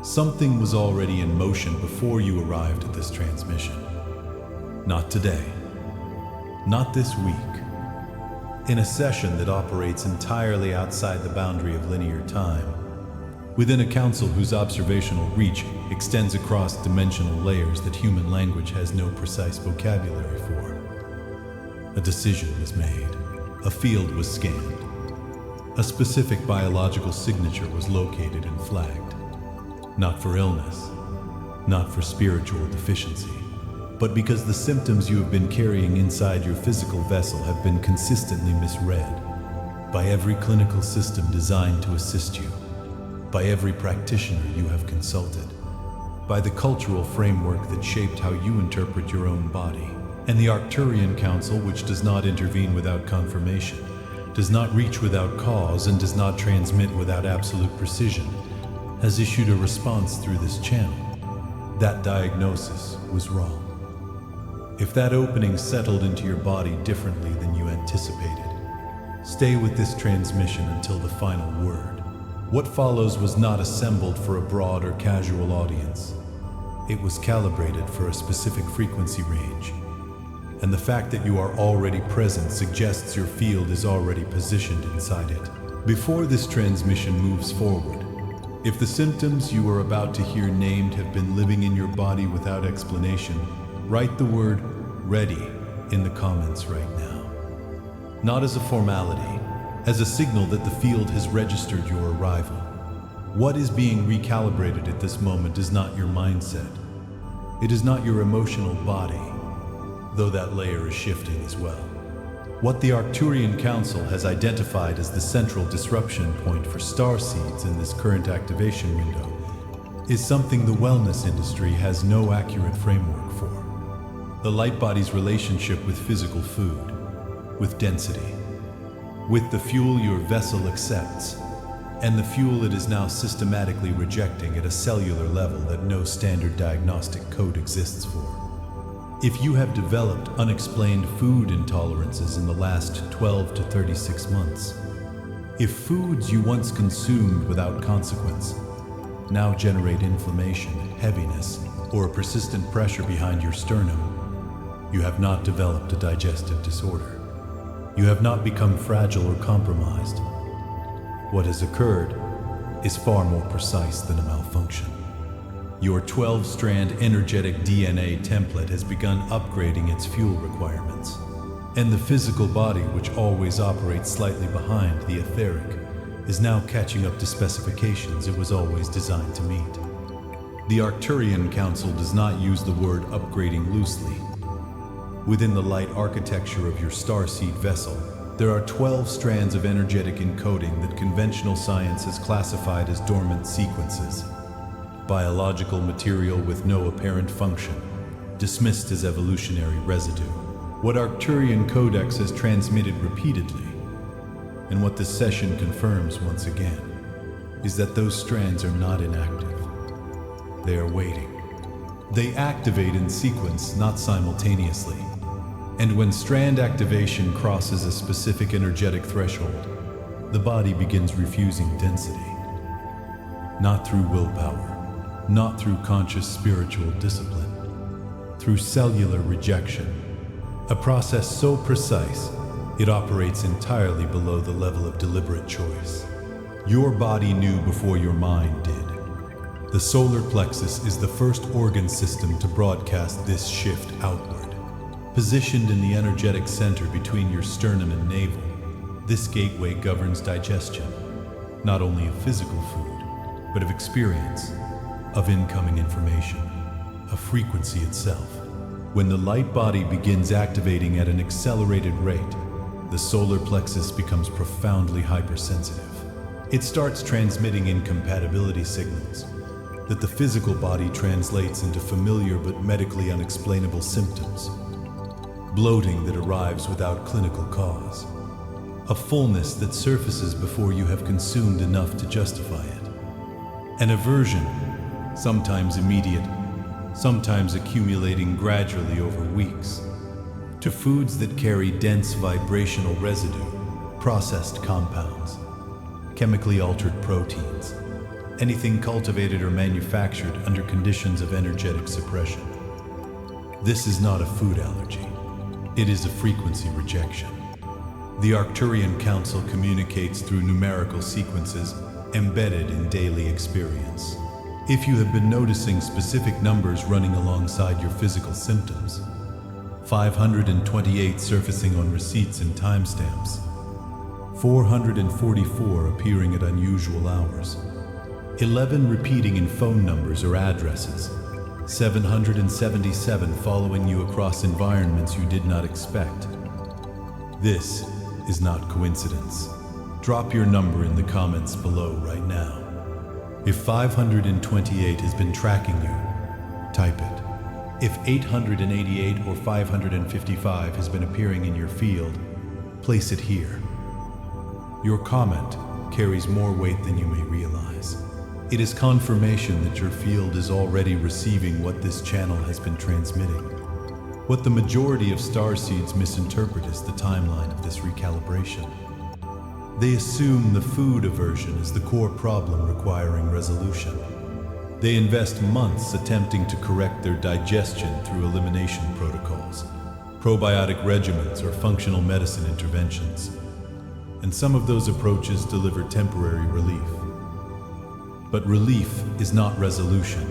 Something was already in motion before you arrived at this transmission. Not today. Not this week. In a session that operates entirely outside the boundary of linear time, within a council whose observational reach extends across dimensional layers that human language has no precise vocabulary for. A decision was made. A field was scanned. A specific biological signature was located and flagged. Not for illness, not for spiritual deficiency, but because the symptoms you have been carrying inside your physical vessel have been consistently misread by every clinical system designed to assist you, by every practitioner you have consulted, by the cultural framework that shaped how you interpret your own body. And the Arcturian Council, which does not intervene without confirmation, does not reach without cause, and does not transmit without absolute precision, has issued a response through this channel. That diagnosis was wrong. If that opening settled into your body differently than you anticipated, stay with this transmission until the final word. What follows was not assembled for a broad or casual audience. It was calibrated for a specific frequency range. And the fact that you are already present suggests your field is already positioned inside it. Before this transmission moves forward, if the symptoms you are about to hear named have been living in your body without explanation, write the word "ready" in the comments right now. Not as a formality, as a signal that the field has registered your arrival. What is being recalibrated at this moment is not your mindset. It is not your emotional body, though that layer is shifting as well. What the Arcturian Council has identified as the central disruption point for star seeds in this current activation window is something the wellness industry has no accurate framework for. The Lightbody's relationship with physical food, with density, with the fuel your vessel accepts, and the fuel it is now systematically rejecting at a cellular level that no standard diagnostic code exists for. If you have developed unexplained food intolerances in the last 12 to 36 months, if foods you once consumed without consequence now generate inflammation, heaviness, or a persistent pressure behind your sternum, you have not developed a digestive disorder. You have not become fragile or compromised. What has occurred is far more precise than a malfunction. Your 12-strand energetic DNA template has begun upgrading its fuel requirements, and the physical body, which always operates slightly behind the etheric, is now catching up to specifications it was always designed to meet. The Arcturian Council does not use the word upgrading loosely. Within the light architecture of your starseed vessel, there are 12 strands of energetic encoding that conventional science has classified as dormant sequences. Biological material with no apparent function, dismissed as evolutionary residue. What ArcturianCodex has transmitted repeatedly, and what this session confirms once again, is that those strands are not inactive. They are waiting. They activate in sequence, not simultaneously. And when strand activation crosses a specific energetic threshold, the body begins refusing density. Not through willpower, not through conscious spiritual discipline, through cellular rejection, a process so precise it operates entirely below the level of deliberate choice. Your body knew before your mind did. The solar plexus is the first organ system to broadcast this shift outward. Positioned in the energetic center between your sternum and navel, this gateway governs digestion, not only of physical food, but of experience, of incoming information, of frequency itself. When the light body begins activating at an accelerated rate, the solar plexus becomes profoundly hypersensitive. It starts transmitting incompatibility signals that the physical body translates into familiar but medically unexplainable symptoms. Bloating that arrives without clinical cause. A fullness that surfaces before you have consumed enough to justify it. An aversion, sometimes immediate, sometimes accumulating gradually over weeks, to foods that carry dense vibrational residue, processed compounds, chemically altered proteins, anything cultivated or manufactured under conditions of energetic suppression. This is not a food allergy. It is a frequency rejection. The Arcturian Council communicates through numerical sequences embedded in daily experience. If you have been noticing specific numbers running alongside your physical symptoms, 528 surfacing on receipts and timestamps, 444 appearing at unusual hours, 11 repeating in phone numbers or addresses, 777 following you across environments you did not expect. This is not coincidence. Drop your number in the comments below right now. If 528 has been tracking you, type it. If 888 or 555 has been appearing in your field, place it here. Your comment carries more weight than you may realize. It is confirmation that your field is already receiving what this channel has been transmitting. What the majority of starseeds misinterpret is the timeline of this recalibration. They assume the food aversion is the core problem requiring resolution. They invest months attempting to correct their digestion through elimination protocols, probiotic regimens, or functional medicine interventions. And some of those approaches deliver temporary relief. But relief is not resolution.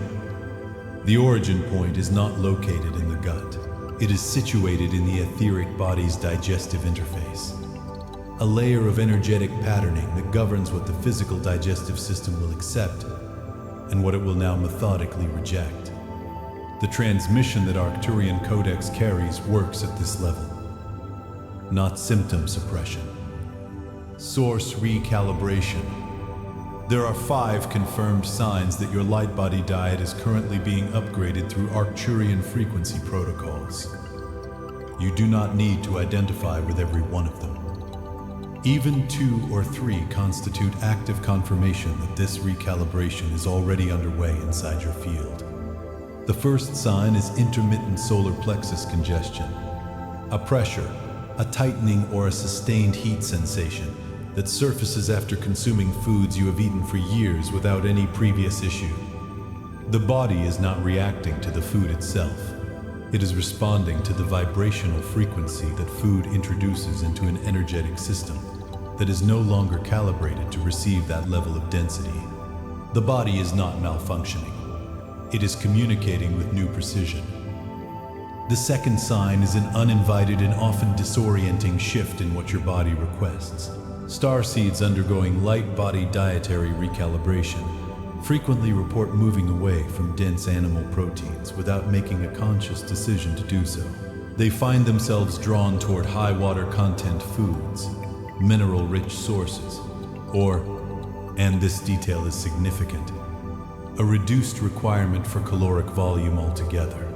The origin point is not located in the gut. It is situated in the etheric body's digestive interface, a layer of energetic patterning that governs what the physical digestive system will accept and what it will now methodically reject. The transmission that ArcturianCodex carries works at this level, not symptom suppression. Source recalibration. There are 5 confirmed signs that your Lightbody diet is currently being upgraded through Arcturian frequency protocols. You do not need to identify with every one of them. Even 2 or 3 constitute active confirmation that this recalibration is already underway inside your field. The first sign is intermittent solar plexus congestion, a pressure, a tightening, or a sustained heat sensation that surfaces after consuming foods you have eaten for years without any previous issue. The body is not reacting to the food itself. It is responding to the vibrational frequency that food introduces into an energetic system that is no longer calibrated to receive that level of density. The body is not malfunctioning. It is communicating with new precision. The second sign is an uninvited and often disorienting shift in what your body requests. Starseeds undergoing Lightbody dietary recalibration frequently report moving away from dense animal proteins without making a conscious decision to do so. They find themselves drawn toward high water content foods, mineral-rich sources, or, and this detail is significant, a reduced requirement for caloric volume altogether.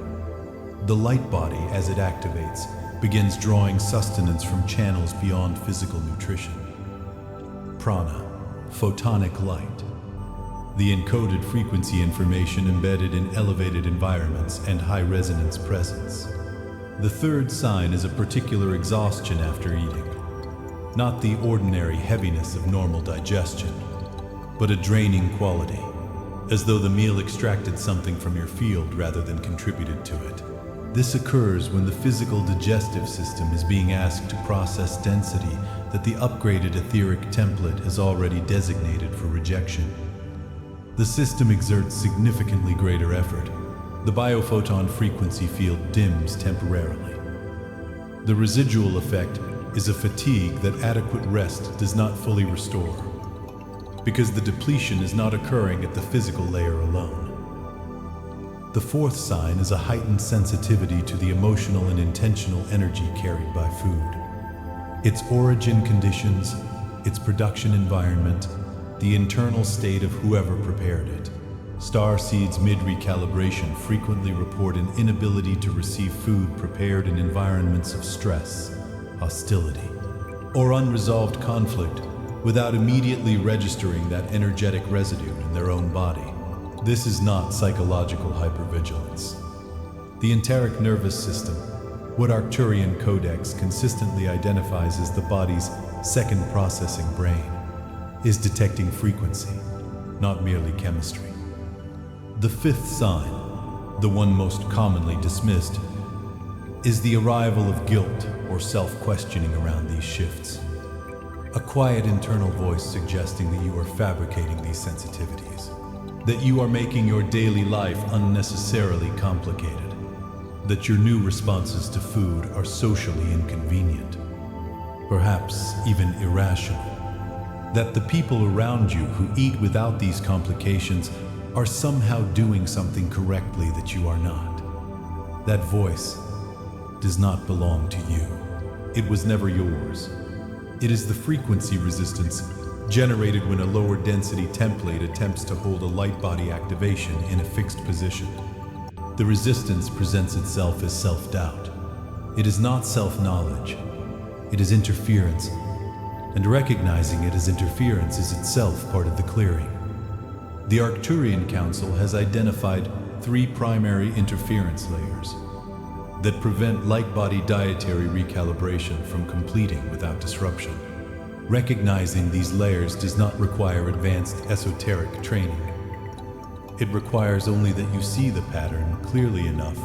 The Lightbody, as it activates, begins drawing sustenance from channels beyond physical nutrition. Prana, photonic light, the encoded frequency information embedded in elevated environments and high-resonance presence. The third sign is a particular exhaustion after eating, not the ordinary heaviness of normal digestion, but a draining quality, as though the meal extracted something from your field rather than contributed to it. This occurs when the physical digestive system is being asked to process density that the upgraded etheric template has already designated for rejection. The system exerts significantly greater effort. The biophoton frequency field dims temporarily. The residual effect is a fatigue that adequate rest does not fully restore, because the depletion is not occurring at the physical layer alone. The fourth sign is a heightened sensitivity to the emotional and intentional energy carried by food. Its origin conditions, its production environment, the internal state of whoever prepared it. Starseeds mid-recalibration frequently report an inability to receive food prepared in environments of stress, hostility, or unresolved conflict without immediately registering that energetic residue in their own body. This is not psychological hypervigilance. The enteric nervous system, what ArcturianCodex consistently identifies as the body's second processing brain, is detecting frequency. not merely chemistry. The fifth sign, the one most commonly dismissed, is the arrival of guilt or self-questioning around these shifts. A quiet internal voice suggesting that you are fabricating these sensitivities, that you are making your daily life unnecessarily complicated, that your new responses to food are socially inconvenient, perhaps even irrational, that the people around you who eat without these complications are somehow doing something correctly that you are not. That voice does not belong to you. It was never yours. It is the frequency resistance generated when a lower density template attempts to hold a Lightbody activation in a fixed position. The resistance presents itself as self-doubt. It is not self-knowledge. It is interference, and recognizing it as interference is itself part of the clearing. The Arcturian Council has identified 3 primary interference layers that prevent Lightbody dietary recalibration from completing without disruption. Recognizing these layers does not require advanced esoteric training. It requires only that you see the pattern clearly enough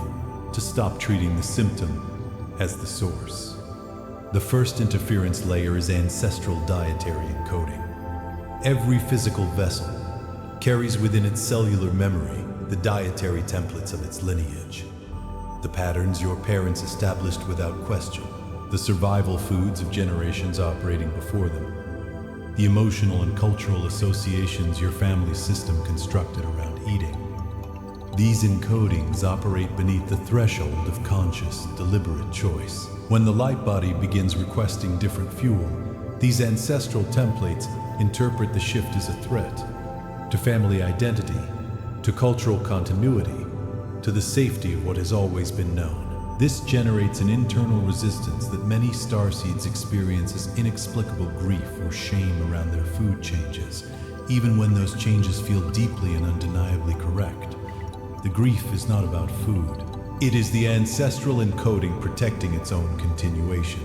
to stop treating the symptom as the source. The first interference layer is ancestral dietary encoding. Every physical vessel carries within its cellular memory the dietary templates of its lineage. The patterns your parents established without question, the survival foods of generations operating before them, the emotional and cultural associations your family system constructed around eating. These encodings operate beneath the threshold of conscious, deliberate choice. When the Lightbody begins requesting different fuel, these ancestral templates interpret the shift as a threat to family identity, to cultural continuity, to the safety of what has always been known. This generates an internal resistance that many starseeds experience as inexplicable grief or shame around their food changes, even when those changes feel deeply and undeniably correct. The grief is not about food. It is the ancestral encoding protecting its own continuation.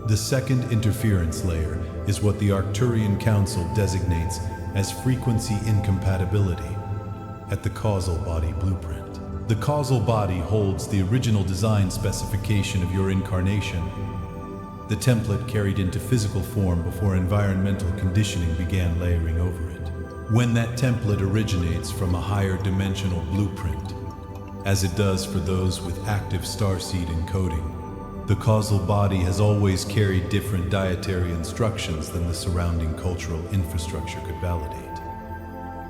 The second interference layer is what the Arcturian Council designates as frequency incompatibility at the causal body blueprint. The causal body holds the original design specification of your incarnation, the template carried into physical form before environmental conditioning began layering over it. When that template originates from a higher dimensional blueprint, as it does for those with active starseed encoding, the causal body has always carried different dietary instructions than the surrounding cultural infrastructure could validate.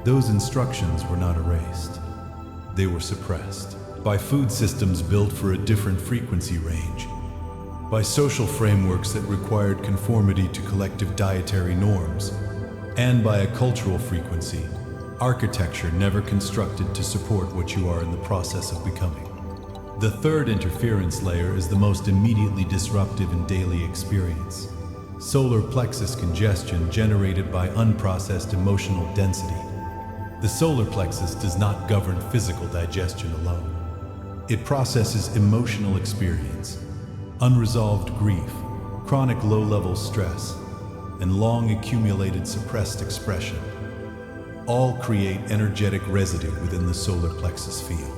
Those instructions were not erased. They were suppressed by food systems built for a different frequency range, by social frameworks that required conformity to collective dietary norms, and by a cultural frequency, architecture never constructed to support what you are in the process of becoming. The third interference layer is the most immediately disruptive in daily experience. Solar plexus congestion generated by unprocessed emotional density. The solar plexus does not govern physical digestion alone. It processes emotional experience, unresolved grief, chronic low-level stress, and long-accumulated suppressed expression. All create energetic residue within the solar plexus field.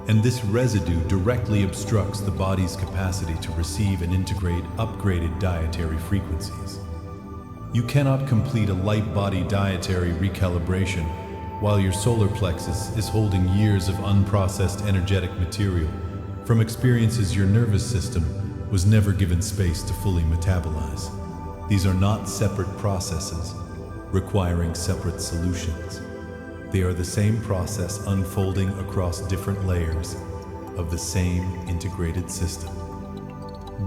And this residue directly obstructs the body's capacity to receive and integrate upgraded dietary frequencies. You cannot complete a Lightbody dietary recalibration while your solar plexus is holding years of unprocessed energetic material from experiences your nervous system was never given space to fully metabolize. These are not separate processes requiring separate solutions. They are the same process unfolding across different layers of the same integrated system.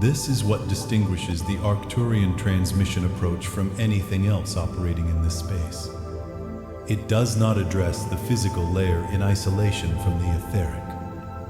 This is what distinguishes the Arcturian transmission approach from anything else operating in this space. It does not address the physical layer in isolation from the etheric.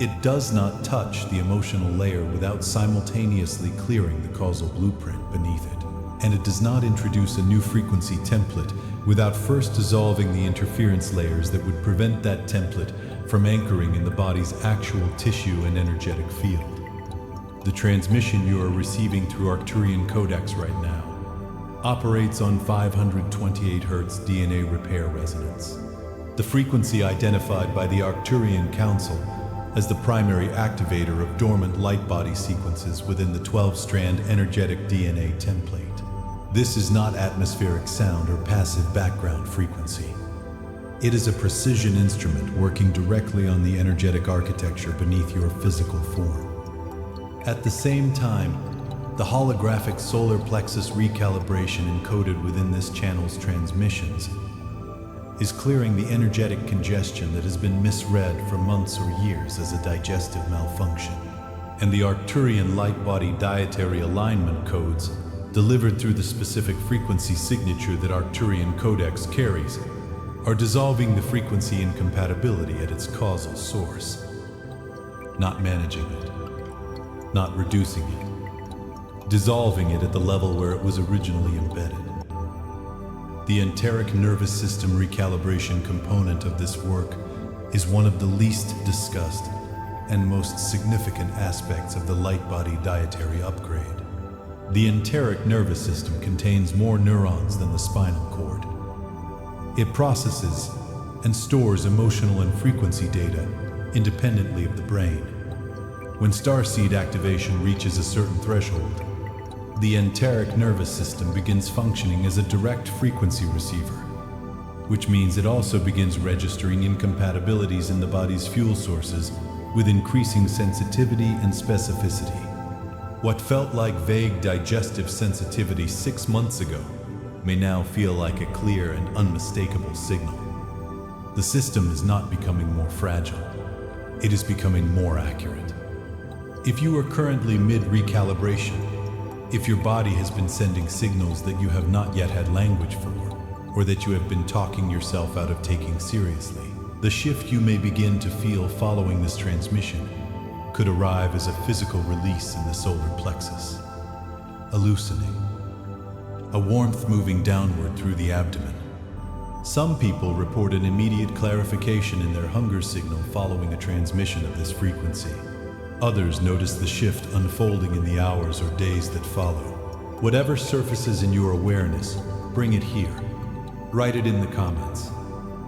It does not touch the emotional layer without simultaneously clearing the causal blueprint beneath it. And it does not introduce a new frequency template without first dissolving the interference layers that would prevent that template from anchoring in the body's actual tissue and energetic field. The transmission you are receiving through ArcturianCodex right now operates on 528 Hz DNA repair resonance, the frequency identified by the Arcturian Council as the primary activator of dormant Lightbody sequences within the 12-strand energetic DNA template. This is not atmospheric sound or passive background frequency. It is a precision instrument working directly on the energetic architecture beneath your physical form. At the same time, the holographic solar plexus recalibration encoded within this channel's transmissions is clearing the energetic congestion that has been misread for months or years as a digestive malfunction. And the Arcturian Lightbody dietary alignment codes, delivered through the specific frequency signature that ArcturianCodex carries, are dissolving the frequency incompatibility at its causal source, not managing it, not reducing it, dissolving it at the level where it was originally embedded. The enteric nervous system recalibration component of this work is one of the least discussed and most significant aspects of the Lightbody dietary upgrade. The enteric nervous system contains more neurons than the spinal cord. It processes and stores emotional and frequency data independently of the brain. When starseed activation reaches a certain threshold, the enteric nervous system begins functioning as a direct frequency receiver, which means it also begins registering incompatibilities in the body's fuel sources with increasing sensitivity and specificity. What felt like vague digestive sensitivity 6 months ago may now feel like a clear and unmistakable signal. The system is not becoming more fragile, it is becoming more accurate. If you are currently mid-recalibration, if your body has been sending signals that you have not yet had language for, or that you have been talking yourself out of taking seriously, the shift you may begin to feel following this transmission could arrive as a physical release in the solar plexus, a loosening, a warmth moving downward through the abdomen. Some people report an immediate clarification in their hunger signal following a transmission of this frequency. Others notice the shift unfolding in the hours or days that follow. Whatever surfaces in your awareness, bring it here. Write it in the comments.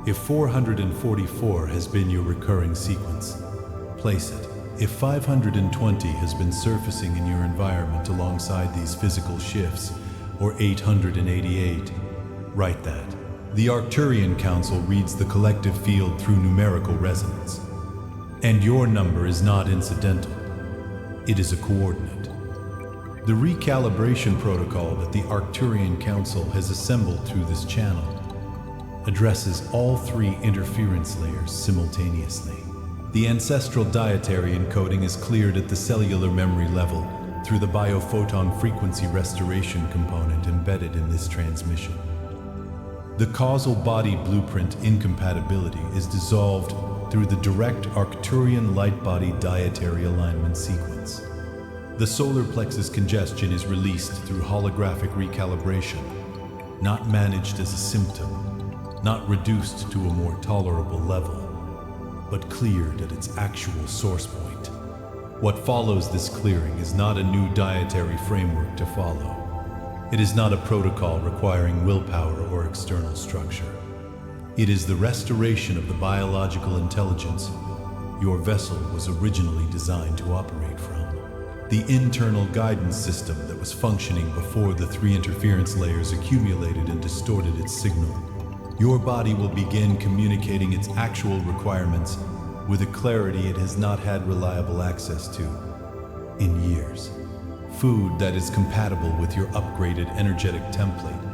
If 444 has been your recurring sequence, place it. If 520 has been surfacing in your environment alongside these physical shifts, or 888, write that. The Arcturian Council reads the collective field through numerical resonance. And your number is not incidental. It is a coordinate. The recalibration protocol that the Arcturian Council has assembled through this channel addresses all 3 interference layers simultaneously. The ancestral dietary encoding is cleared at the cellular memory level through the biophoton frequency restoration component embedded in this transmission. The causal body blueprint incompatibility is dissolved through the direct Arcturian Lightbody dietary alignment sequence. The solar plexus congestion is released through holographic recalibration, not managed as a symptom, not reduced to a more tolerable level, but cleared at its actual source point. What follows this clearing is not a new dietary framework to follow. It is not a protocol requiring willpower or external structure. It is the restoration of the biological intelligence your vessel was originally designed to operate from. The internal guidance system that was functioning before the 3 interference layers accumulated and distorted its signal. Your body will begin communicating its actual requirements with a clarity it has not had reliable access to in years. Food that is compatible with your upgraded energetic template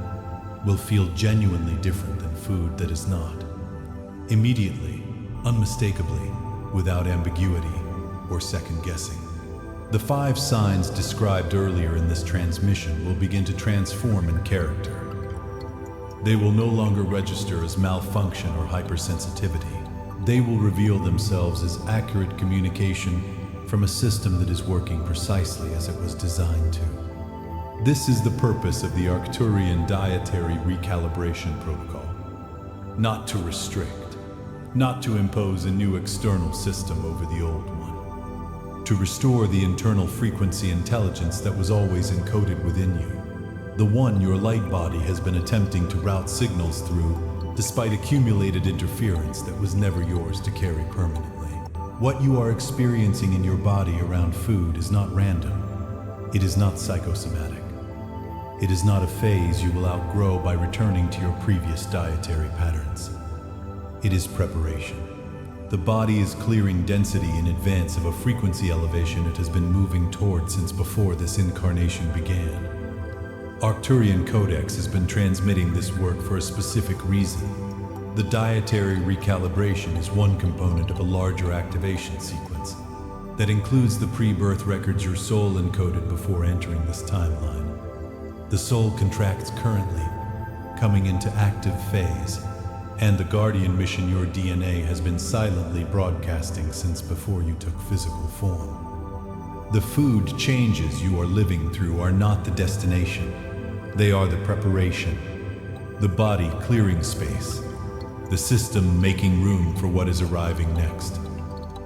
will feel genuinely different than food that is not. Immediately, unmistakably, without ambiguity or second guessing. The 5 signs described earlier in this transmission will begin to transform in character. They will no longer register as malfunction or hypersensitivity. They will reveal themselves as accurate communication from a system that is working precisely as it was designed to. This is the purpose of the Arcturian dietary recalibration protocol. Not to restrict, not to impose a new external system over the old one. To restore the internal frequency intelligence that was always encoded within you. The one your light body has been attempting to route signals through, despite accumulated interference that was never yours to carry permanently. What you are experiencing in your body around food is not random. It is not psychosomatic. It is not a phase you will outgrow by returning to your previous dietary patterns. It is preparation. The body is clearing density in advance of a frequency elevation it has been moving toward since before this incarnation began. ArcturianCodex has been transmitting this work for a specific reason. The dietary recalibration is one component of a larger activation sequence that includes the pre-birth records your soul encoded before entering this timeline. The soul contracts currently, coming into active phase, and the guardian mission your DNA has been silently broadcasting since before you took physical form. The food changes you are living through are not the destination. They are the preparation, the body clearing space, the system making room for what is arriving next.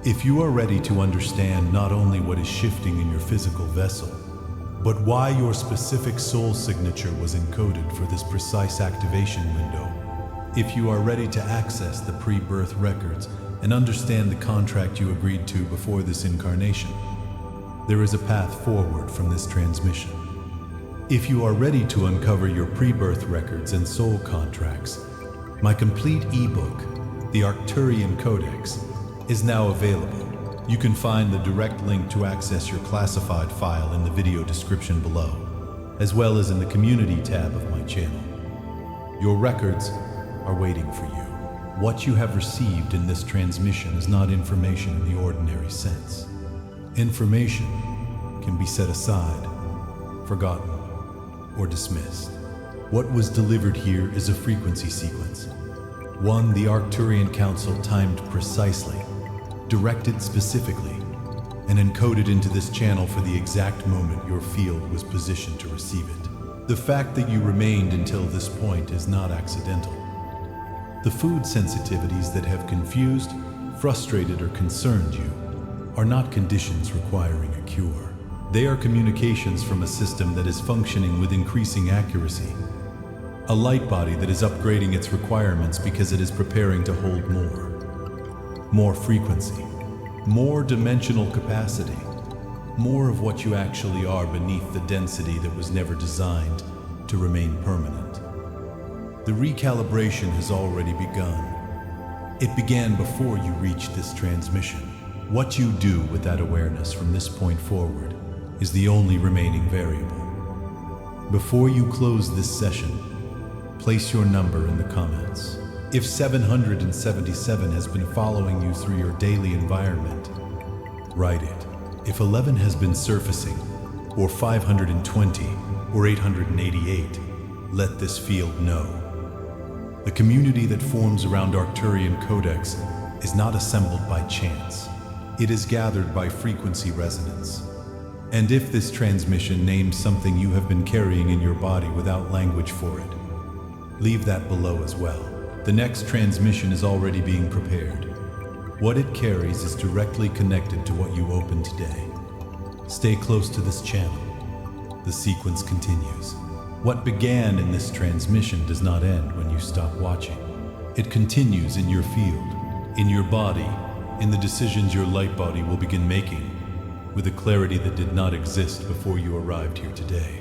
If you are ready to understand not only what is shifting in your physical vessel, but why your specific soul signature was encoded for this precise activation window, if you are ready to access the pre-birth records and understand the contract you agreed to before this incarnation, there is a path forward from this transmission. If you are ready to uncover your pre-birth records and soul contracts, my complete ebook, the ArcturianCodex, is now available. You can find the direct link to access your classified file in the video description below, as well as in the community tab of my channel. Your records are waiting for you. What you have received in this transmission is not information in the ordinary sense. Information can be set aside, forgotten, or dismissed. What was delivered here is a frequency sequence, one the Arcturian Council timed precisely, directed specifically, and encoded into this channel for the exact moment your field was positioned to receive it. The fact that you remained until this point is not accidental. The food sensitivities that have confused, frustrated, or concerned you are not conditions requiring a cure. They are communications from a system that is functioning with increasing accuracy. A light body that is upgrading its requirements because it is preparing to hold more. More frequency, more dimensional capacity, more of what you actually are beneath the density that was never designed to remain permanent. The recalibration has already begun. It began before you reached this transmission. What you do with that awareness from this point forward is the only remaining variable. Before you close this session, place your number in the comments. If 777 has been following you through your daily environment, write it. If 11 has been surfacing, or 520, or 888, let this field know. The community that forms around ArcturianCodex is not assembled by chance. It is gathered by frequency resonance. And if this transmission names something you have been carrying in your body without language for it, leave that below as well. The next transmission is already being prepared. What it carries is directly connected to what you open today. Stay close to this channel. The sequence continues. What began in this transmission does not end when you stop watching. It continues in your field, in your body, in the decisions your light body will begin making, with a clarity that did not exist before you arrived here today.